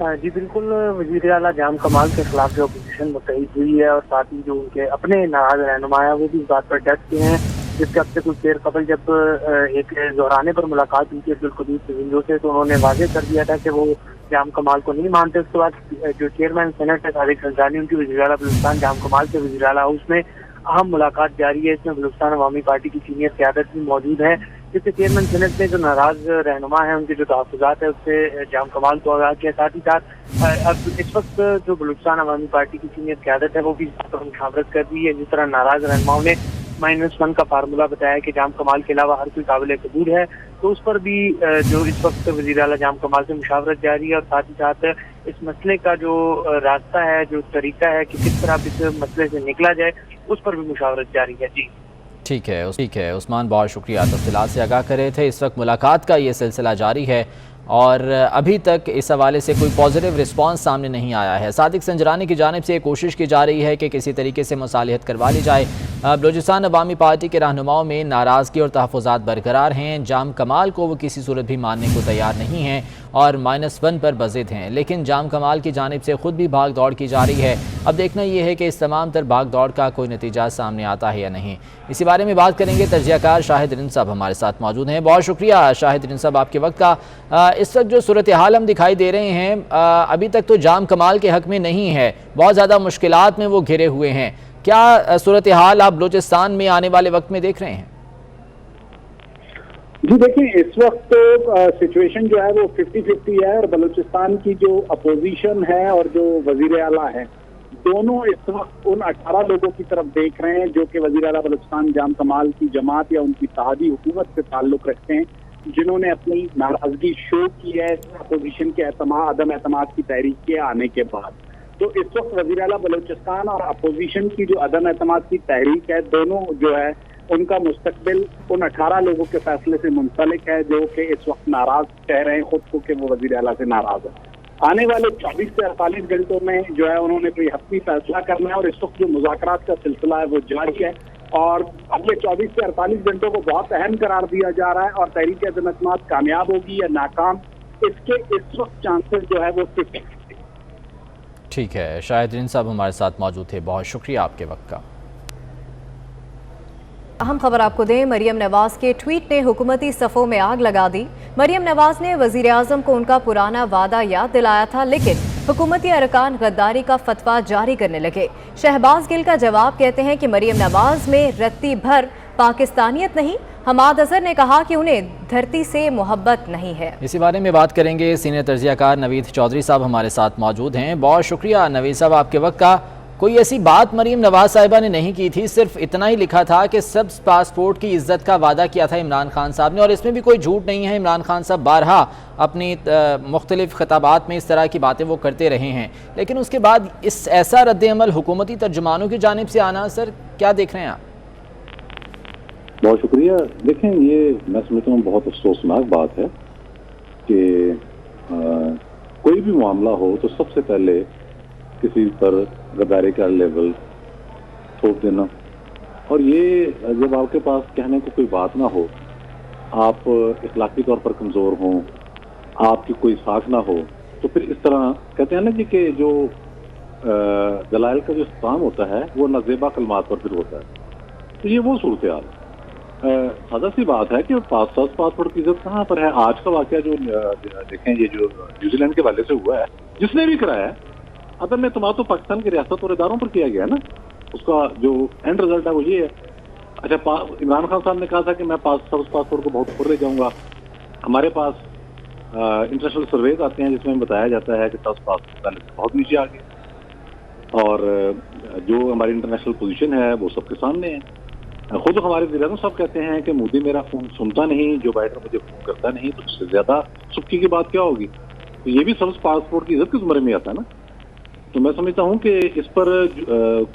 جی بالکل، وزیر اعلیٰ جام کمال کے خلاف جو اپوزیشن متحد ہوئی ہے اور ساتھ ہی جو ان کے اپنے ناراض رہنما ہیں وہ بھی اس بات پر ڈٹ کے ہیں، جس کے اب سے کچھ دیر قبل جب ایک زہرانے پر ملاقات ہوئی تھی عبدالقدوس سوینجو سے تو انہوں نے واضح کر دیا تھا کہ وہ جام کمال کو نہیں مانتے۔ اس کے بعد جو چیئرمین سینٹ ہے طارق زنجانی، ان کی وزیر اعلیٰ بلوچستان جام کمال سے وزیر اعلیٰ ہاؤس میں اہم ملاقات جاری ہے۔ اس میں بلوچستان عوامی پارٹی کی سینئر قیادت بھی موجود ہے، جس سے چیئرمین سینٹ نے جو ناراض رہنما ہیں ان کے جو تحفظات ہیں اس سے جام کمال کو آگاہ کیا۔ ساتھ ہی ساتھ اب اس وقت جو بلوچستان عوامی پارٹی کی سینئر قیادت ہے وہ بھی اس بات پر مشاورت کر رہی ہے، جس طرح ناراض رہنماؤں نے -1 کا فارمولہ بتایا کہ جام کمال کے علاوہ ہر کوئی قابل قبول ہے، تو اس پر بھی جو اس وقت وزیر اعلیٰ جام کمال سے مشاورت جاری ہے، اور ساتھ ہی ساتھ اس مسئلے کا جو راستہ ہے، جو طریقہ ہے کہ کس طرح اس مسئلے سے نکلا جائے، اس پر بھی مشاورت جاری ہے۔ جی ٹھیک ہے عثمان، بہت شکریہ تفصیلات سے آگاہ کر رہے تھے۔ اس وقت ملاقات کا یہ سلسلہ جاری ہے اور ابھی تک اس حوالے سے کوئی پازیٹیو رسپانس سامنے نہیں آیا ہے۔ صادق سنجرانی کی جانب سے یہ کوشش کی جا رہی ہے کہ کسی طریقے سے مصالحت کروا لی جائے۔ بلوچستان عوامی پارٹی کے رہنماؤں میں ناراضگی اور تحفظات برقرار ہیں۔ جام کمال کو وہ کسی صورت بھی ماننے کو تیار نہیں ہیں اور -1 پر بضد ہیں، لیکن جام کمال کی جانب سے خود بھی بھاگ دوڑ کی جا رہی ہے۔ اب دیکھنا یہ ہے کہ اس تمام تر بھاگ دوڑ کا کوئی نتیجہ سامنے آتا ہے یا نہیں۔ اسی بارے میں بات کریں گے، تجزیہ کار شاہد رند صاحب ہمارے ساتھ موجود ہیں۔ بہت شکریہ شاہد رند صاحب آپ کے وقت کا۔ اس وقت جو صورتحال ہم دکھائی دے رہے ہیں، ابھی تک تو جام کمال کے حق میں نہیں ہے، بہت زیادہ مشکلات میں وہ گھرے ہوئے ہیں۔ کیا صورتحال آپ بلوچستان میں آنے والے وقت میں دیکھ رہے ہیں؟ جی دیکھیں، اس وقت سچویشن جو ہے وہ 50-50 ہے، اور بلوچستان کی جو اپوزیشن ہے اور جو وزیر اعلیٰ ہے دونوں اس وقت ان 18 لوگوں کی طرف دیکھ رہے ہیں جو کہ وزیر اعلیٰ بلوچستان جام کمال کی جماعت یا ان کی اتحادی حکومت سے تعلق رکھتے ہیں، جنہوں نے اپنی ناراضگی شو کی ہے اپوزیشن کے عدم اعتماد کی تحریک کے آنے کے بعد۔ تو اس وقت وزیر اعلیٰ بلوچستان اور اپوزیشن کی جو عدم اعتماد کی تحریک ہے، دونوں جو ہے ان کا مستقبل ان 18 لوگوں کے فیصلے سے منسلک ہے جو کہ اس وقت ناراض کہہ رہے ہیں خود کو کہ وہ وزیر اعلیٰ سے ناراض ہے۔ آنے والے 24 سے 48 گھنٹوں میں جو ہے انہوں نے کوئی حتمی فیصلہ کرنا ہے، اور اس وقت جو مذاکرات کا سلسلہ ہے وہ جاری ہے، اور اگلے 24 سے 48 گھنٹوں کو بہت اہم قرار دیا جا رہا ہے، اور تحریک عدم اعتماد کامیاب ہوگی یا ناکام، اس کے اس وقت چانسز جو ہے وہ 50۔ ٹھیک ہے، شاہد رند صاحب ہمارے ساتھ موجود تھے، بہت شکریہ آپ کے وقت کا۔ اہم خبر آپ کو دیں، مریم نواز کے ٹویٹ نے حکومتی صفوں میں آگ لگا دی۔ مریم نواز نے وزیر اعظم کو ان کا پرانا وعدہ یاد دلایا تھا، لیکن حکومتی ارکان غداری کا فتویٰ جاری کرنے لگے۔ شہباز گل کا جواب کہتے ہیں کہ مریم نواز میں رتی بھر پاکستانیت نہیں۔ حماد اظہر نے کہا کہ انہیں دھرتی سے محبت نہیں ہے۔ اسی بارے میں بات کریں گے، سینئر تجزیہ کار نوید چودھری صاحب ہمارے ساتھ موجود ہیں۔ بہت شکریہ نوید صاحب آپ کے وقت کا۔ کوئی ایسی بات مریم نواز صاحبہ نے نہیں کی تھی، صرف اتنا ہی لکھا تھا کہ سبز پاسپورٹ کی عزت کا وعدہ کیا تھا عمران خان صاحب نے، اور اس میں بھی کوئی جھوٹ نہیں ہے۔ عمران خان صاحب بارہا اپنی مختلف خطابات میں اس طرح کی باتیں وہ کرتے رہے ہیں، لیکن اس کے بعد ایسا رد عمل حکومتی ترجمانوں کی جانب سے آنا، سر کیا دیکھ رہے ہیں آپ؟ بہت شکریہ۔ دیکھیں، یہ میں سمجھتا ہوں بہت افسوسناک بات ہے کہ کوئی بھی معاملہ ہو تو سب سے پہلے کسی پر غداری کا لیبل تھوپ دینا، اور یہ جب آپ کے پاس کہنے کو کوئی بات نہ ہو، آپ اخلاقی طور پر کمزور ہوں، آپ کی کوئی ساکھ نہ ہو، تو پھر اس طرح کہتے ہیں نا جی کہ جو دلائل کا جو استعمال ہوتا ہے وہ نازیبا کلمات پر پھر ہوتا ہے۔ تو یہ وہ صورتحال ہے۔ سادہ سی بات ہے کہ پاسپورٹ کی عزت کہاں پر ہے۔ آج کا واقعہ جو دیکھیں، یہ جو نیوزی لینڈ کے والے سے ہوا ہے، جس نے بھی کرایا ہے، عدم اعتماد تو پاکستان کی ریاست اور اداروں پر کیا گیا ہے نا، اس کا جو اینڈ رزلٹ ہے وہ یہ ہے۔ اچھا، عمران خان صاحب نے کہا تھا کہ میں سبز پاسپورٹ کو بہت اوپر لے جاؤں گا۔ ہمارے پاس انٹرنیشنل سرویز آتے ہیں جس میں بتایا جاتا ہے کہ سبز پاسپورٹ پہلے سے بہت نیچے آ گیا، اور جو ہماری انٹرنیشنل پوزیشن ہے وہ سب کے سامنے ہے۔ خود ہمارے وزیر اعظم صاحب کہتے ہیں کہ مودی میرا فون سنتا نہیں، جو بائیڈن مجھے فون کرتا نہیں، تو اس سے زیادہ سکی کی بات کیا ہوگی؟ تو یہ بھی سبز پاسپورٹ کی عزت کے زمرے میں آتا ہے نا۔ تو میں سمجھتا ہوں کہ اس پر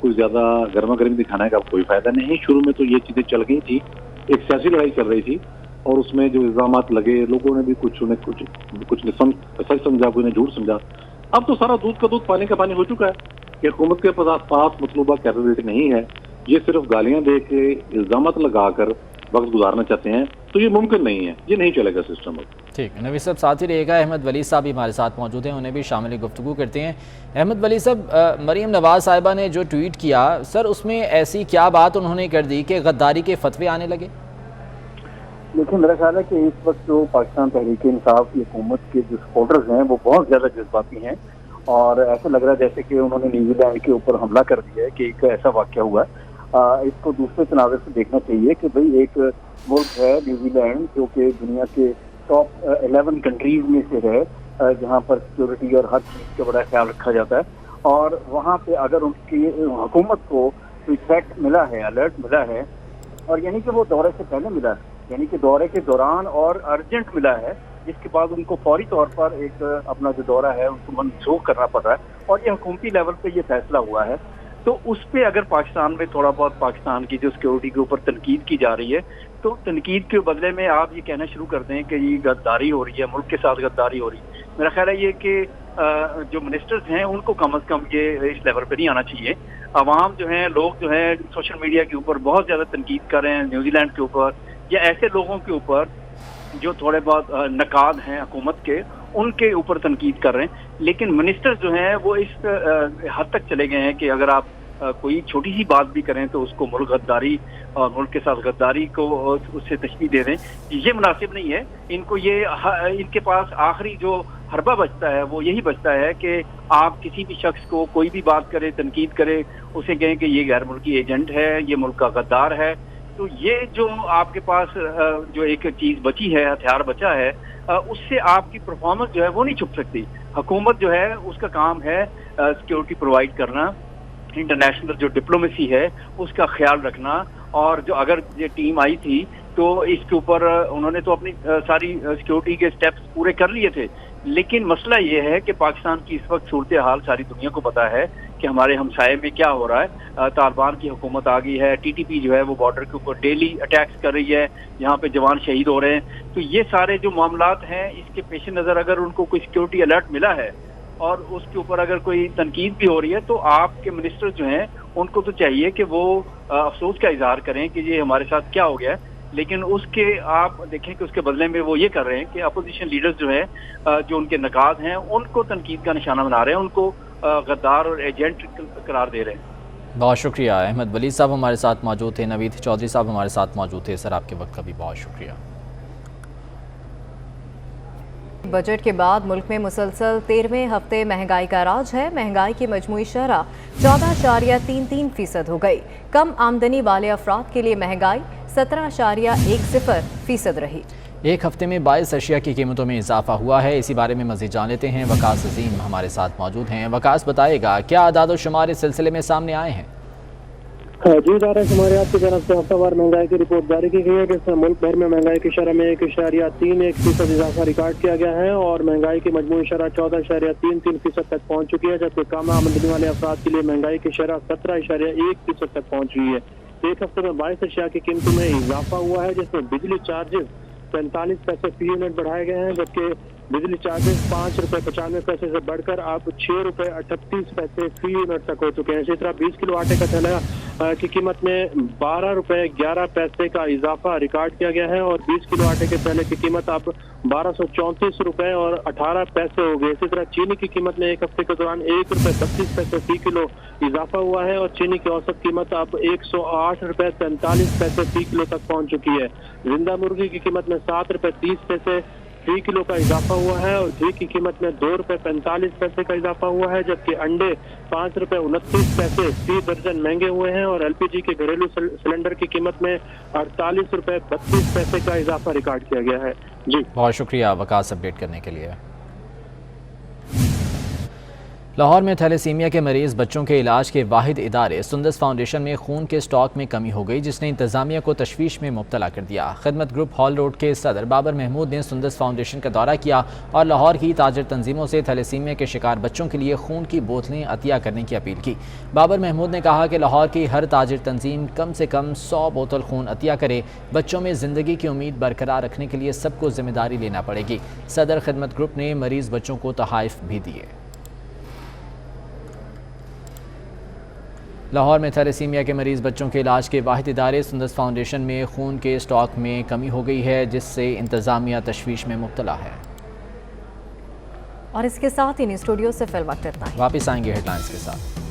کوئی زیادہ گرما گرمی دکھانے کا کوئی فائدہ نہیں۔ شروع میں تو یہ چیزیں چل گئی تھی، ایک سیاسی لڑائی چل رہی تھی، اور اس میں جو الزامات لگے لوگوں نے بھی کچھ نے سچ سمجھا، کوئی نے جھوٹ سمجھا۔ اب تو سارا دودھ کا دودھ پانی کا پانی ہو چکا ہے کہ حکومت کے پاس مطلوبہ کیپیبلٹی نہیں ہے، یہ صرف گالیاں دے کے الزامات لگا کر وقت گزارنا چاہتے ہیں، تو یہ ممکن نہیں ہے، یہ نہیں چلے گا سسٹم اب۔ ٹھیک ہے نوی صاحب، ساتھ ہی رہے گا احمد ولی صاحب بھی ہمارے ساتھ موجود ہیں، انہیں بھی شامل گفتگو کرتے ہیں۔ احمد ولی صاحب، مریم نواز صاحبہ نے جو ٹویٹ کیا سر، اس میں ایسی کیا بات انہوں نے کر دی کہ غداری کے فتوے آنے لگے؟ لیکن میرا خیال ہے کہ اس وقت جو پاکستان تحریک انصاف کی حکومت کے جو سپورٹرز ہیں وہ بہت زیادہ جذباتی ہیں، اور ایسا لگ رہا ہے جیسے کہ انہوں نے نیوزی لینڈ کے اوپر حملہ کر دیا ہے کہ ایک ایسا واقعہ ہوا ہے۔ اس کو دوسرے تناظر سے دیکھنا چاہیے کہ بھئی ایک ملک ہے نیوزی لینڈ جو کہ دنیا کے ٹاپ 11 کنٹریز میں سے ہے جہاں پر سیکورٹی اور ہر چیز کا بڑا خیال رکھا جاتا ہے، اور وہاں پہ اگر ان کی حکومت کو کوئی تھریٹ ملا ہے، الرٹ ملا ہے، اور یعنی کہ وہ دورے سے پہلے ملا ہے، یعنی کہ دورے کے دوران اور ارجنٹ ملا ہے، جس کے بعد ان کو فوری طور پر ایک اپنا جو دورہ ہے ان کو منسوخ کرنا پڑ رہا ہے، اور یہ حکومتی لیول پہ یہ فیصلہ ہوا ہے، تو اس پہ اگر پاکستان میں تھوڑا بہت پاکستان کی جو سیکورٹی کے اوپر تنقید کی جا رہی ہے، تو تنقید کے بدلے میں آپ یہ کہنا شروع کر دیں کہ یہ غداری ہو رہی ہے، ملک کے ساتھ غداری ہو رہی ہے۔ میرا خیال ہے یہ کہ جو منسٹرز ہیں ان کو کم از کم یہ اس لیول پہ نہیں آنا چاہیے۔ عوام جو ہیں، لوگ جو ہیں سوشل میڈیا کے اوپر بہت زیادہ تنقید کر رہے ہیں نیوزی لینڈ کے اوپر یا ایسے لوگوں کے اوپر جو تھوڑے بہت نقاد ہیں حکومت کے، ان کے اوپر تنقید کر رہے ہیں، لیکن منسٹر جو ہیں وہ اس حد تک چلے گئے ہیں کہ اگر آپ کوئی چھوٹی سی بات بھی کریں تو اس کو ملک غداری اور ملک کے ساتھ غداری کو اس سے تشبیہ دے دیں۔ یہ مناسب نہیں ہے۔ ان کو ان کے پاس آخری جو حربہ بچتا ہے وہ یہی بچتا ہے کہ آپ کسی بھی شخص کو کوئی بھی بات کرے، تنقید کرے، اسے کہیں کہ یہ غیر ملکی ایجنٹ ہے، یہ ملک کا غدار ہے۔ تو یہ جو آپ کے پاس جو ایک چیز بچی ہے، ہتھیار بچا ہے، اس سے آپ کی پرفارمنس جو ہے وہ نہیں چھپ سکتی۔ حکومت جو ہے اس کا کام ہے سیکورٹی پرووائڈ کرنا، انٹرنیشنل جو ڈپلومیسی ہے اس کا خیال رکھنا، اور جو اگر یہ ٹیم آئی تھی تو اس کے اوپر انہوں نے تو اپنی ساری سیکورٹی کے سٹیپس پورے کر لیے تھے، لیکن مسئلہ یہ ہے کہ پاکستان کی اس وقت صورتحال ساری دنیا کو پتہ ہے کہ ہمارے ہمسائے میں کیا ہو رہا ہے۔ طالبان کی حکومت آ گئی ہے، ٹی ٹی پی جو ہے وہ بارڈر کے اوپر ڈیلی اٹیکس کر رہی ہے، یہاں پہ جوان شہید ہو رہے ہیں۔ تو یہ سارے جو معاملات ہیں اس کے پیش نظر اگر ان کو کوئی سیکورٹی الرٹ ملا ہے اور اس کے اوپر اگر کوئی تنقید بھی ہو رہی ہے تو آپ کے منسٹر جو ہیں ان کو تو چاہیے کہ وہ افسوس کا اظہار کریں کہ یہ ہمارے ساتھ کیا ہو گیا ہے، لیکن اس کے آپ دیکھیں کہ اس کے بدلے میں وہ یہ کر رہے ہیں کہ اپوزیشن لیڈرز جو ہیں جو ان کے نقاد ہیں ان کو تنقید کا نشانہ بنا رہے ہیں، ان کو غدار اور ایجنٹ قرار دے رہے ہیں۔ بہت شکریہ احمد ولی صاحب ہمارے ساتھ موجود تھے، نوید چودھری صاحب ہمارے ساتھ موجود تھے۔ سر آپ کے وقت کا بھی بہت شکریہ۔ بجٹ کے بعد ملک میں مسلسل 13ویں ہفتے مہنگائی کا راج ہے۔ مہنگائی کی مجموعی شرح 14.33% ہو گئی۔ کم آمدنی والے افراد کے لیے مہنگائی 17.10% رہی۔ ایک ہفتے میں 22 اشیاء کی قیمتوں میں اضافہ ہوا ہے۔ اسی بارے میں مزید جان لیتے ہیں، وقاص عظیم ہمارے ساتھ موجود ہیں۔ وقاص بتائے گا کیا اعداد و شمار اس سلسلے میں سامنے آئے ہیں؟ جی، ادارہ شماریات کی جانب سے ہفتہ وار مہنگائی کی رپورٹ جاری کی گئی ہے، جس میں ملک بھر میں مہنگائی کی شرح میں 1.31% اضافہ ریکارڈ کیا گیا ہے، اور مہنگائی کی مجموعی شرح 14.33% تک پہنچ چکی ہے، جبکہ کم آمدنی والے افراد کے لیے مہنگائی کی شرح 17.1% تک پہنچ رہی ہے۔ ایک ہفتے میں 22 اشیاء کی قیمتوں میں اضافہ ہوا ہے، جس میں بجلی چارجز 45 پیسے فی یونٹ بڑھائے گئے ہیں، جبکہ بجلی چارجز 5.95 سے بڑھ کر اب 6.38 فی یونٹ تک ہو چکے ہیں۔ اسی طرح 20 کلو آٹے کا تھیلا کی قیمت میں 12.11 کا اضافہ ریکارڈ کیا گیا ہے، اور 20 کلو آٹے کے تھیلے کی قیمت اب 1234.18 ہو گئی۔ اسی طرح چینی کی قیمت میں ایک ہفتے کے دوران 1.32 فی کلو اضافہ ہوا ہے، اور چینی کی اوسط قیمت اب 108.43 فی کلو تک پہنچ چکی ہے۔ زندہ مرغی کی قیمت میں 7.30 فی کلو کا اضافہ ہوا ہے، اور گھی کی قیمت میں 2.45 کا اضافہ ہوا ہے، جبکہ انڈے 5.29 فی درجن مہنگے ہوئے ہیں، اور ایل پی جی کے گھریلو سلنڈر کی قیمت میں 48.32 کا اضافہ ریکارڈ کیا گیا ہے۔ جی بہت شکریہ وقاص اپڈیٹ کرنے کے لیے۔ لاہور میں تھیلیسیمیا کے مریض بچوں کے علاج کے واحد ادارے سندس فاؤنڈیشن میں خون کے سٹاک میں کمی ہو گئی، جس نے انتظامیہ کو تشویش میں مبتلا کر دیا۔ خدمت گروپ ہال روڈ کے صدر بابر محمود نے سندس فاؤنڈیشن کا دورہ کیا اور لاہور کی تاجر تنظیموں سے تھیلیسیمیا کے شکار بچوں کے لیے خون کی بوتلیں عطیہ کرنے کی اپیل کی۔ بابر محمود نے کہا کہ لاہور کی ہر تاجر تنظیم کم سے کم 100 بوتل خون عطیہ کرے۔ بچوں میں زندگی کی امید برقرار رکھنے کے لیے سب کو ذمہ داری لینا پڑے گی۔ صدر خدمت گروپ نے مریض بچوں کو تحائف بھی دیے۔ لاہور میں تھیلیسیمیا کے مریض بچوں کے علاج کے واحد ادارے سندس فاؤنڈیشن میں خون کے اسٹاک میں کمی ہو گئی ہے، جس سے انتظامیہ تشویش میں مبتلا ہے۔ اور اس کے ساتھ ہی اسٹوڈیو سے فی الوقت اتنا ہی۔ واپس آئیں گے ہیڈ لائنز کے ساتھ۔